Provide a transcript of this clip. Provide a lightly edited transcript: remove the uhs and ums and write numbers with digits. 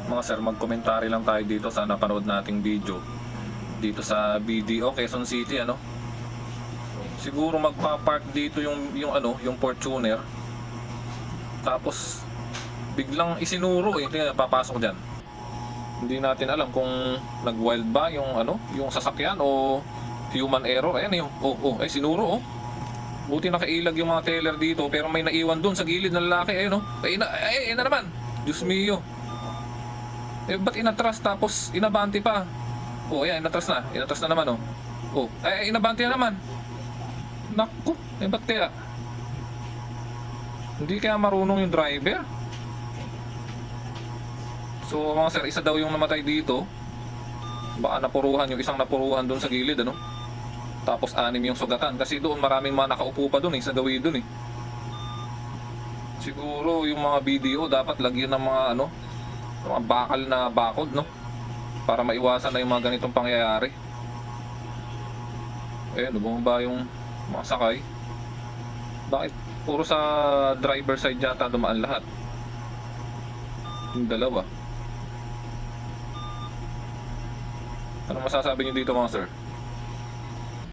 Mga sir, mag-commentary lang tayo dito sa napanood nating video dito sa BDO Quezon City, ano. Siguro magpa-park dito yung Fortuner. Tapos biglang isinuro tingnan, papasok diyan. Hindi natin alam kung nag-wild ba yung sasakyan o human error. Ayan yung sinuro. Buti nakailag yung mga teller dito, pero may naiwan doon sa gilid na lalaki. Ayun ayun na naman. Diyos mio. Ba't inatras tapos inabante pa? Ayan, inatras na naman. Inabante na naman. Naku, ba't kaya? Hindi kaya marunong yung driver? So mga sir, isa daw yung namatay dito. Baka napuruhan, yung isang napuruhan doon sa gilid, ano? Tapos 6 yung sugatan. Kasi doon maraming mga nakaupo pa doon sa gawin doon Siguro yung mga BDO dapat lagyan ng mga bakal na bakod, no? Para maiwasan na yung mga ganitong pangyayari. Bumaba yung mga sakay. Bakit puro sa driver side yata dumaan lahat? Yung dalawa. Ano masasabi niyo dito mga sir?